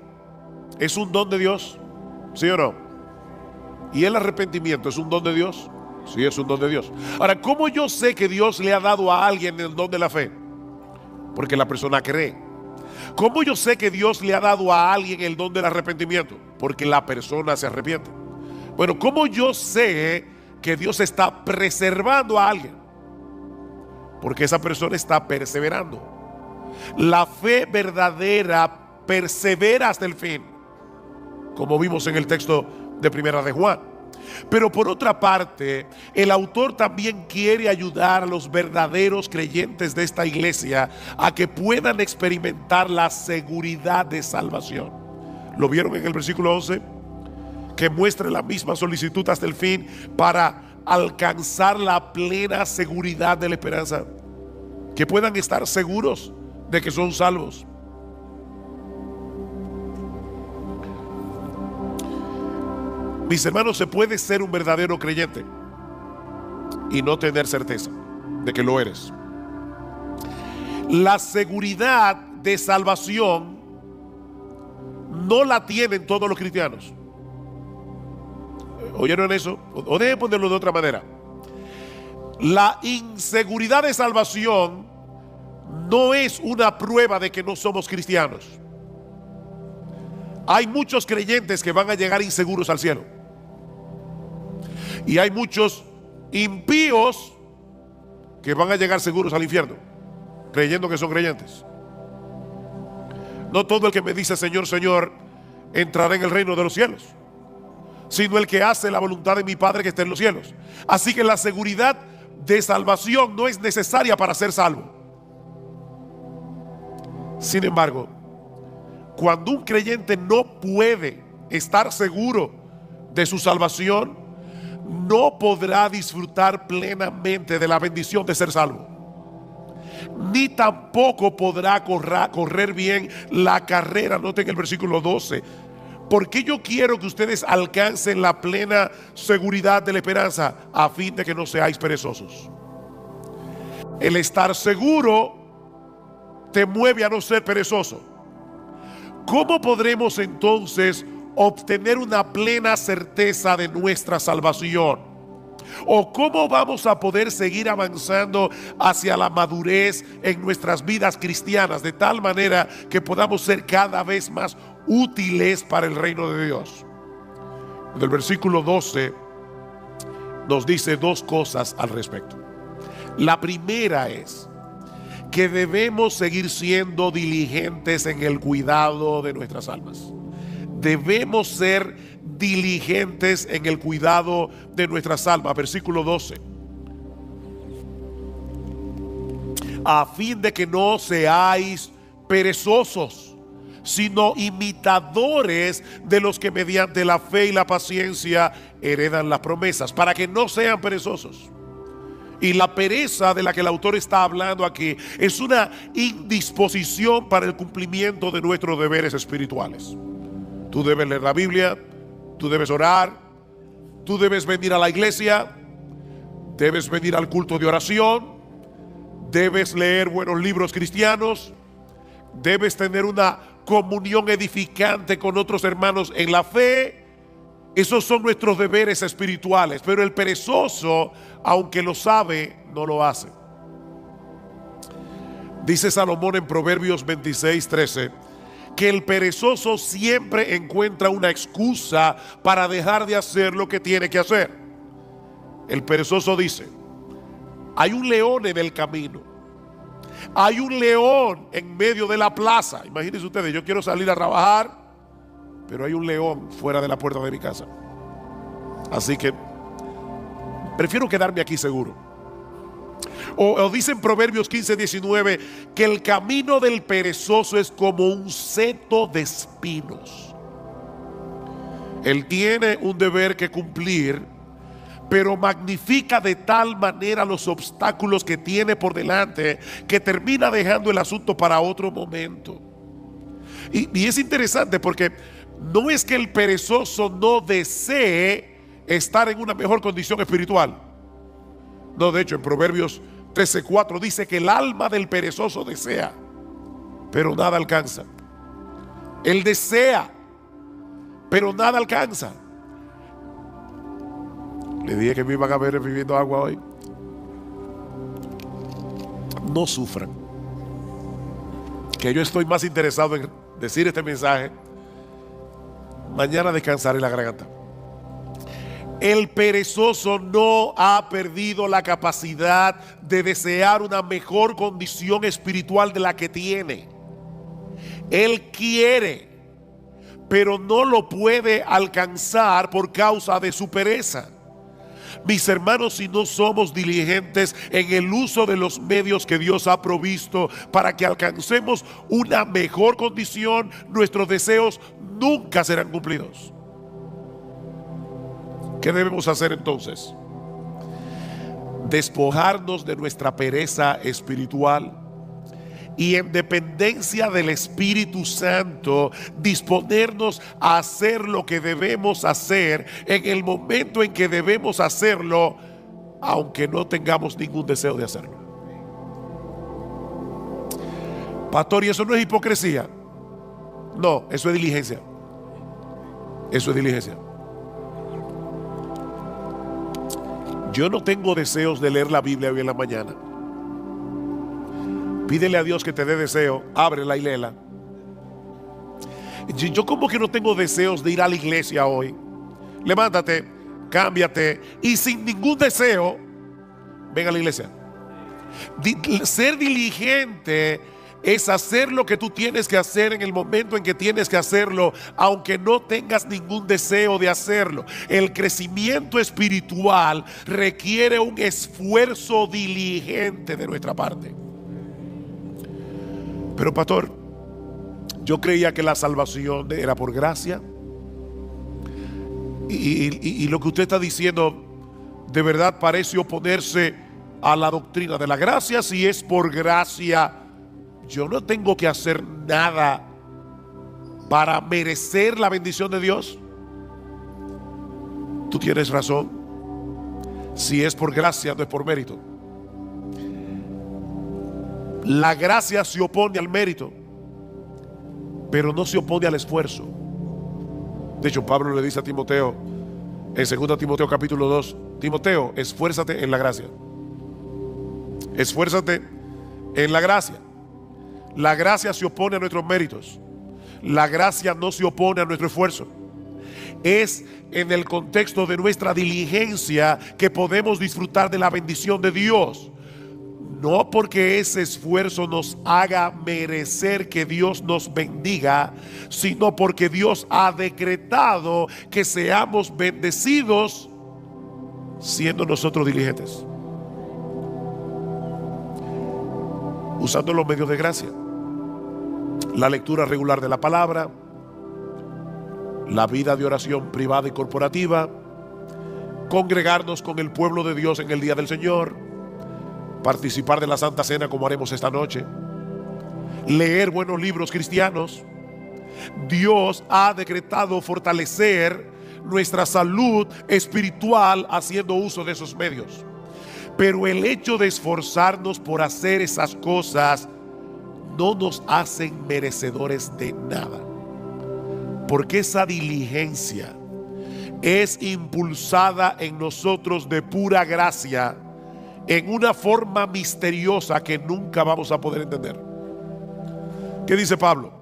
es un don de Dios? ¿Sí o no? ¿Y el arrepentimiento es un don de Dios? Sí, es un don de Dios. Ahora, ¿cómo yo sé que Dios le ha dado a alguien el don de la fe? Porque la persona cree. ¿Cómo yo sé que Dios le ha dado a alguien el don del arrepentimiento? Porque la persona se arrepiente. Bueno, ¿cómo yo sé que Dios está preservando a alguien? Porque esa persona está perseverando. La fe verdadera persevera hasta el fin, como vimos en el texto de Primera de Juan. Pero por otra parte, el autor también quiere ayudar a los verdaderos creyentes de esta iglesia a que puedan experimentar la seguridad de salvación. ¿Lo vieron en el versículo 11? Que muestre la misma solicitud hasta el fin para alcanzar la plena seguridad de la esperanza. Que puedan estar seguros de que son salvos. Mis hermanos, se puede ser un verdadero creyente y no tener certeza de que lo eres. La seguridad de salvación no la tienen todos los cristianos. ¿Oyeron eso? O deben ponerlo de otra manera. La inseguridad de salvación no es una prueba de que no somos cristianos. Hay muchos creyentes que van a llegar inseguros al cielo. Y hay muchos impíos que van a llegar seguros al infierno, creyendo que son creyentes. No todo el que me dice Señor, Señor, entrará en el reino de los cielos, sino el que hace la voluntad de mi Padre que está en los cielos. Así que la seguridad de salvación no es necesaria para ser salvo. Sin embargo, cuando un creyente no puede estar seguro de su salvación, no podrá disfrutar plenamente de la bendición de ser salvo, ni tampoco podrá correr bien la carrera. Noten el versículo 12. Porque yo quiero que ustedes alcancen la plena seguridad de la esperanza, a fin de que no seáis perezosos. El estar seguro te mueve a no ser perezoso. ¿Cómo podremos entonces obtener una plena certeza de nuestra salvación? ¿O cómo vamos a poder seguir avanzando hacia la madurez en nuestras vidas cristianas, de tal manera que podamos ser cada vez más útiles para el reino de Dios? Del versículo 12 nos dice dos cosas al respecto. La primera es que debemos seguir siendo diligentes en el cuidado de nuestras almas. Debemos ser diligentes en el cuidado de nuestras almas. Versículo 12. A fin de que no seáis perezosos, sino imitadores de los que mediante la fe y la paciencia heredan las promesas, para que no sean perezosos. Y la pereza de la que el autor está hablando aquí es una indisposición para el cumplimiento de nuestros deberes espirituales. Tú debes leer la Biblia, tú debes orar, tú debes venir a la iglesia, debes venir al culto de oración, debes leer buenos libros cristianos, debes tener una comunión edificante con otros hermanos en la fe. Esos son nuestros deberes espirituales, pero el perezoso, aunque lo sabe, no lo hace. Dice Salomón en Proverbios 26:13 que el perezoso siempre encuentra una excusa para dejar de hacer lo que tiene que hacer. El perezoso dice: hay un león en el camino, hay un león en medio de la plaza. Imagínense ustedes, yo quiero salir a trabajar, pero hay un león fuera de la puerta de mi casa, así que prefiero quedarme aquí seguro. O dice en Proverbios 15:19 que el camino del perezoso es como un seto de espinos. Él tiene un deber que cumplir, pero magnifica de tal manera los obstáculos que tiene por delante que termina dejando el asunto para otro momento. Y es interesante porque no es que el perezoso no desee estar en una mejor condición espiritual. No, de hecho en Proverbios 13:4 dice que el alma del perezoso desea, pero nada alcanza. Él desea, pero nada alcanza. Le dije que me iban a ver bebiendo agua hoy. No sufran, que yo estoy más interesado en decir este mensaje. Mañana descansaré la garganta. El perezoso no ha perdido la capacidad de desear una mejor condición espiritual de la que tiene. Él quiere, pero no lo puede alcanzar por causa de su pereza. Mis hermanos, si no somos diligentes en el uso de los medios que Dios ha provisto para que alcancemos una mejor condición, nuestros deseos nunca serán cumplidos. ¿Qué debemos hacer entonces? Despojarnos de nuestra pereza espiritual y en dependencia del Espíritu Santo disponernos a hacer lo que debemos hacer en el momento en que debemos hacerlo, aunque no tengamos ningún deseo de hacerlo. Pastor, ¿y eso no es hipocresía? No, eso es diligencia. Eso es diligencia. Yo no tengo deseos de leer la Biblia hoy en la mañana. Pídele a Dios que te dé deseo, ábrela y léela. Yo como que no tengo deseos de ir a la iglesia hoy. Levántate, cámbiate y sin ningún deseo, ven a la iglesia. Ser diligente es hacer lo que tú tienes que hacer en el momento en que tienes que hacerlo, aunque no tengas ningún deseo de hacerlo. El crecimiento espiritual requiere un esfuerzo diligente de nuestra parte. Pero pastor, yo creía que la salvación era por gracia. Y lo que usted está diciendo de verdad parece oponerse a la doctrina de la gracia. Si es por gracia, yo no tengo que hacer nada para merecer la bendición de Dios. Tú tienes razón. Si es por gracia, no es por mérito. La gracia se opone al mérito, pero no se opone al esfuerzo. De hecho, Pablo le dice a Timoteo en 2 Timoteo capítulo 2: Timoteo, esfuérzate en la gracia. Esfuérzate en la gracia. La gracia se opone a nuestros méritos. La gracia no se opone a nuestro esfuerzo. Es en el contexto de nuestra diligencia que podemos disfrutar de la bendición de Dios. No porque ese esfuerzo nos haga merecer que Dios nos bendiga, sino porque Dios ha decretado que seamos bendecidos siendo nosotros diligentes, usando los medios de gracia, la lectura regular de la palabra, la vida de oración privada y corporativa, congregarnos con el pueblo de Dios en el día del Señor, participar de la Santa Cena como haremos esta noche, leer buenos libros cristianos. Dios ha decretado fortalecer nuestra salud espiritual haciendo uso de esos medios. Pero el hecho de esforzarnos por hacer esas cosas no nos hacen merecedores de nada, porque esa diligencia es impulsada en nosotros de pura gracia, en una forma misteriosa que nunca vamos a poder entender. ¿Qué dice Pablo?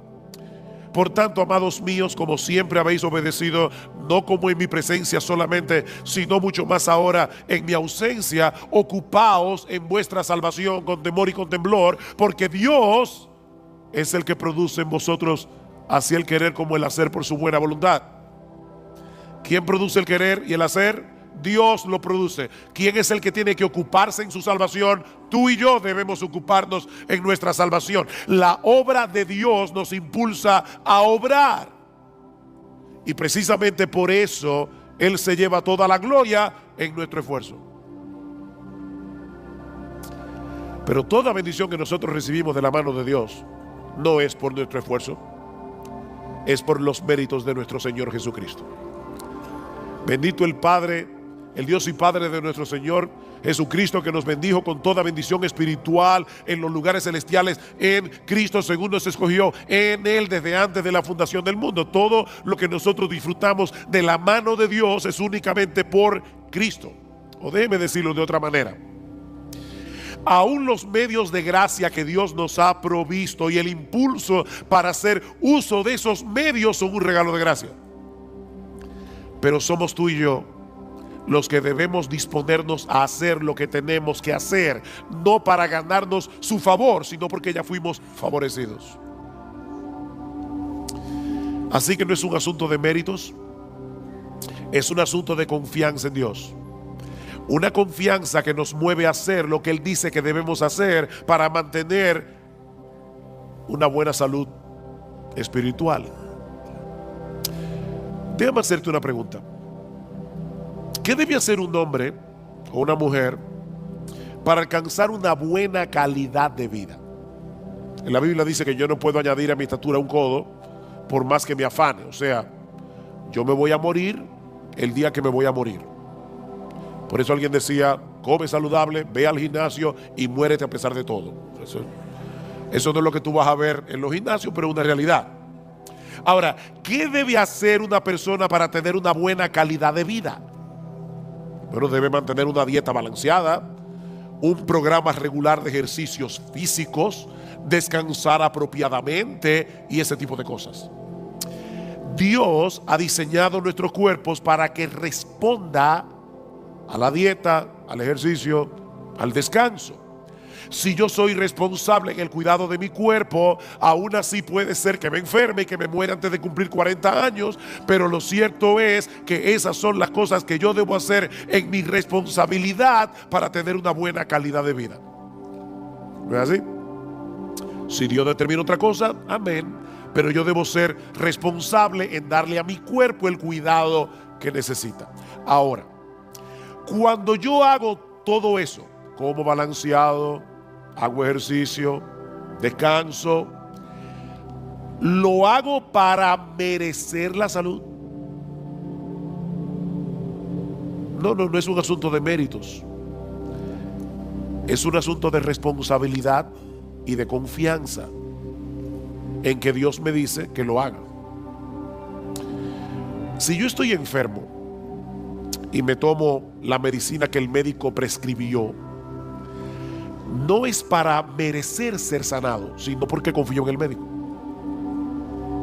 Por tanto, amados míos, como siempre habéis obedecido, no como en mi presencia solamente, sino mucho más ahora en mi ausencia, ocupaos en vuestra salvación con temor y con temblor, porque Dios es el que produce en vosotros así el querer como el hacer por su buena voluntad. ¿Quién produce el querer y el hacer? Dios lo produce. ¿Quién es el que tiene que ocuparse en su salvación? Tú y yo debemos ocuparnos en nuestra salvación. La obra de Dios nos impulsa a obrar. Y precisamente por eso Él se lleva toda la gloria en nuestro esfuerzo. Pero toda bendición que nosotros recibimos de la mano de Dios no es por nuestro esfuerzo, es por los méritos de nuestro Señor Jesucristo. Bendito el Padre, el Dios y Padre de nuestro Señor Jesucristo, que nos bendijo con toda bendición espiritual en los lugares celestiales en Cristo, según nos escogió en Él desde antes de la fundación del mundo. Todo lo que nosotros disfrutamos de la mano de Dios es únicamente por Cristo. O déjeme decirlo de otra manera: aún los medios de gracia que Dios nos ha provisto y el impulso para hacer uso de esos medios son un regalo de gracia. Pero somos tú y yo los que debemos disponernos a hacer lo que tenemos que hacer, no para ganarnos su favor, sino porque ya fuimos favorecidos. Así que no es un asunto de méritos, es un asunto de confianza en Dios. Una confianza que nos mueve a hacer lo que Él dice que debemos hacer para mantener una buena salud espiritual. Déjame hacerte una pregunta. ¿Qué debe hacer un hombre o una mujer para alcanzar una buena calidad de vida? En la Biblia dice que yo no puedo añadir a mi estatura un codo por más que me afane. O sea, yo me voy a morir el día que me voy a morir. Por eso alguien decía: come saludable, ve al gimnasio y muérete a pesar de todo. Eso no es lo que tú vas a ver en los gimnasios, pero es una realidad. Ahora, ¿qué debe hacer una persona para tener una buena calidad de vida? Bueno, debe mantener una dieta balanceada, un programa regular de ejercicios físicos, descansar apropiadamente y ese tipo de cosas. Dios ha diseñado nuestros cuerpos para que responda a la dieta, al ejercicio, al descanso. Si yo soy responsable en el cuidado de mi cuerpo, aún así puede ser que me enferme y que me muera antes de cumplir 40 años, pero lo cierto es que esas son las cosas que yo debo hacer en mi responsabilidad para tener una buena calidad de vida. ¿No es así? Si Dios determina otra cosa, amén, pero yo debo ser responsable en darle a mi cuerpo el cuidado que necesita. Ahora, cuando yo hago todo eso, como balanceado, hago ejercicio, descanso, ¿lo hago para merecer la salud? No es un asunto de méritos. Es un asunto de responsabilidad y de confianza en que Dios me dice que lo haga. Si yo estoy enfermo y me tomo la medicina que el médico prescribió, no es para merecer ser sanado, sino porque confío en el médico.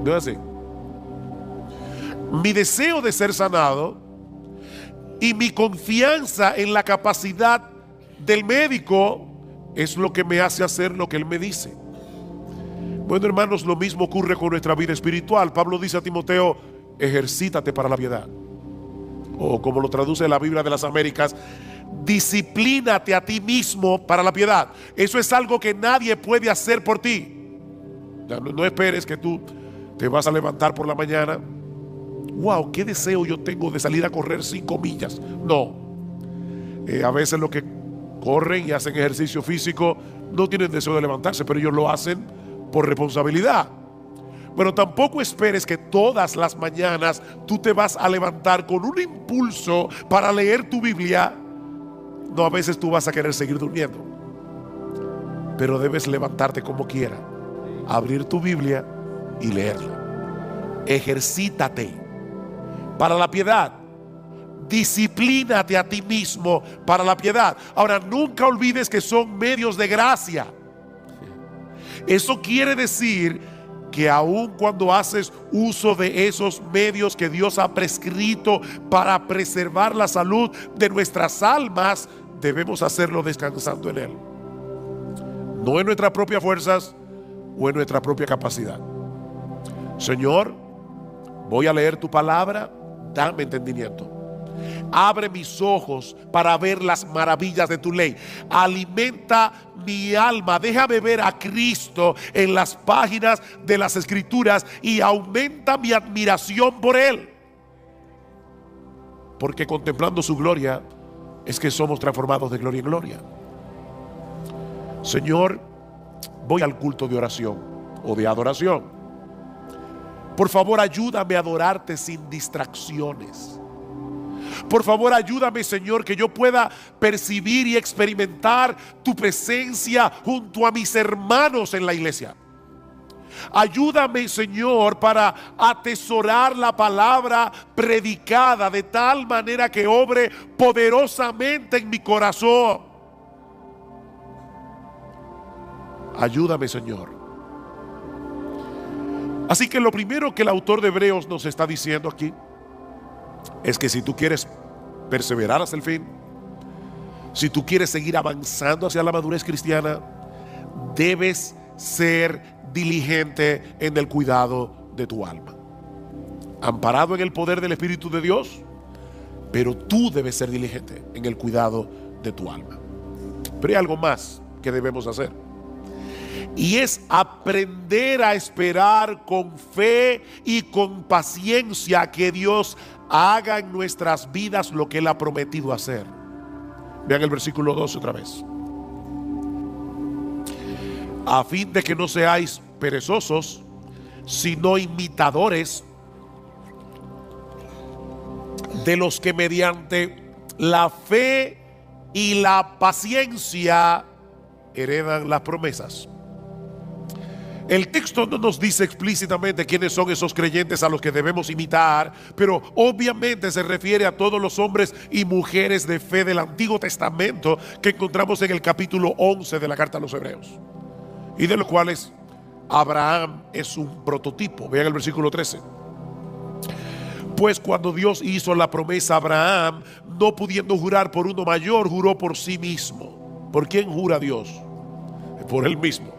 ¿No es así? mi deseo de ser sanado y mi confianza en la capacidad del médico es lo que me hace hacer lo que él me dice. Bueno, hermanos, lo mismo ocurre con nuestra vida espiritual. Pablo dice a Timoteo: ejercítate para la piedad. O como lo traduce la Biblia de las Américas, disciplínate a ti mismo para la piedad. Eso es algo que nadie puede hacer por ti. No esperes que tú te vas a levantar por la mañana. Wow, qué deseo yo tengo de salir a correr 5 millas. No. A veces los que corren y hacen ejercicio físico no tienen deseo de levantarse, pero ellos lo hacen por responsabilidad. Pero tampoco esperes que todas las mañanas tú te vas a levantar con un impulso para leer tu Biblia. No, a veces tú vas a querer seguir durmiendo, pero debes levantarte como quiera, abrir tu Biblia y leerla. Ejercítate para la piedad. Disciplínate a ti mismo para la piedad. Ahora, nunca olvides que son medios de gracia. Eso quiere decir que aun cuando haces uso de esos medios que Dios ha prescrito para preservar la salud de nuestras almas, debemos hacerlo descansando en Él, no en nuestras propias fuerzas o en nuestra propia capacidad. Señor, voy a leer tu palabra, dame entendimiento. Abre mis ojos para ver las maravillas de tu ley. Alimenta mi alma. Déjame ver a Cristo en las páginas de las Escrituras y aumenta mi admiración por Él. Porque contemplando su gloria es que somos transformados de gloria en gloria. Señor, voy al culto de oración o de adoración. Por favor, ayúdame a adorarte sin distracciones. Por favor, ayúdame, Señor, que yo pueda percibir y experimentar tu presencia junto a mis hermanos en la iglesia. Ayúdame, Señor, para atesorar la palabra predicada de tal manera que obre poderosamente en mi corazón. Ayúdame, Señor. Así que lo primero que el autor de Hebreos nos está diciendo aquí es que si tú quieres perseverar hasta el fin, si tú quieres seguir avanzando hacia la madurez cristiana, debes ser diligente en el cuidado de tu alma, amparado en el poder del Espíritu de Dios, pero tú debes ser diligente en el cuidado de tu alma. Pero hay algo más que debemos hacer, y es aprender a esperar con fe y con paciencia que Dios haga en nuestras vidas lo que Él ha prometido hacer. Vean el versículo 12 otra vez. A fin de que no seáis perezosos, sino imitadores de los que mediante la fe y la paciencia heredan las promesas. El texto no nos dice explícitamente quiénes son esos creyentes a los que debemos imitar, pero obviamente se refiere a todos los hombres y mujeres de fe del Antiguo Testamento que encontramos en el capítulo 11 de la carta a los Hebreos, y de los cuales Abraham es un prototipo. Vean el versículo 13. Pues cuando Dios hizo la promesa a Abraham, no pudiendo jurar por uno mayor, juró por sí mismo. ¿Por quién jura Dios? Por Él mismo,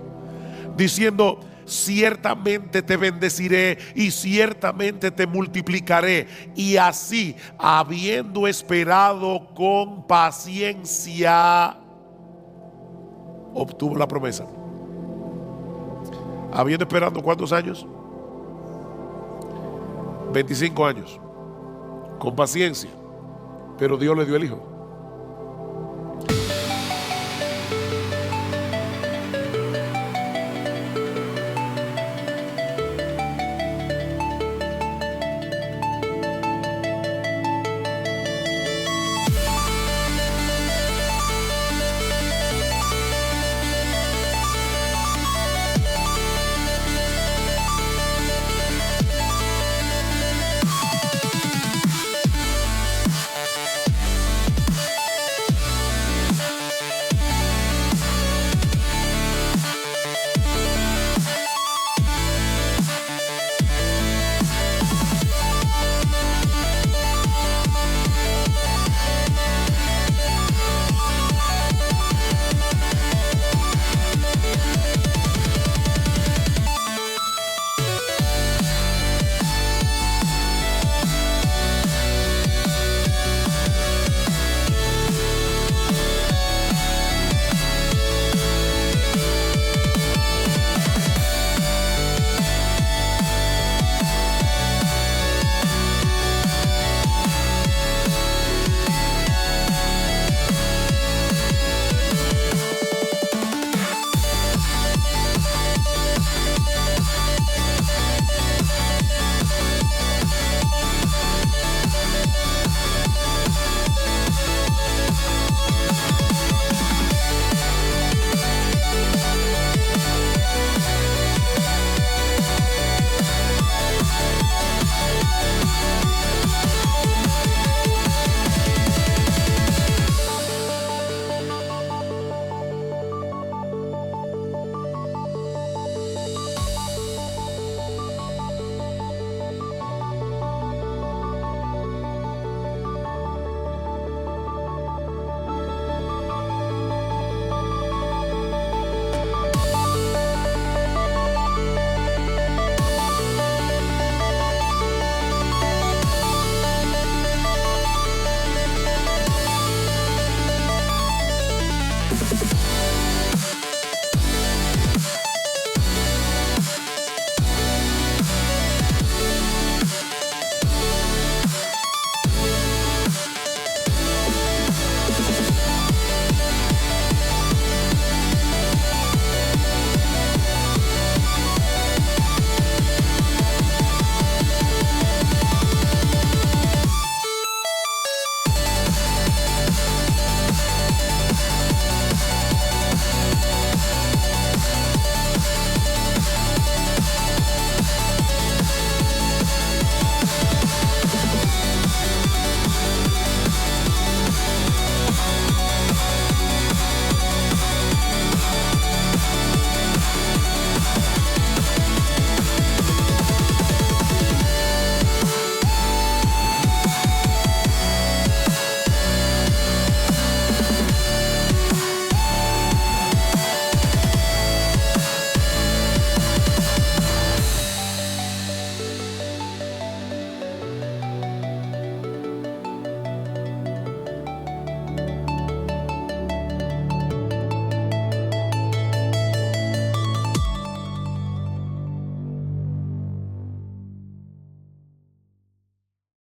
diciendo: ciertamente te bendeciré y ciertamente te multiplicaré. Y así, habiendo esperado con paciencia, obtuvo la promesa. Habiendo esperado ¿cuántos años? 25 años, con paciencia, pero Dios le dio el hijo.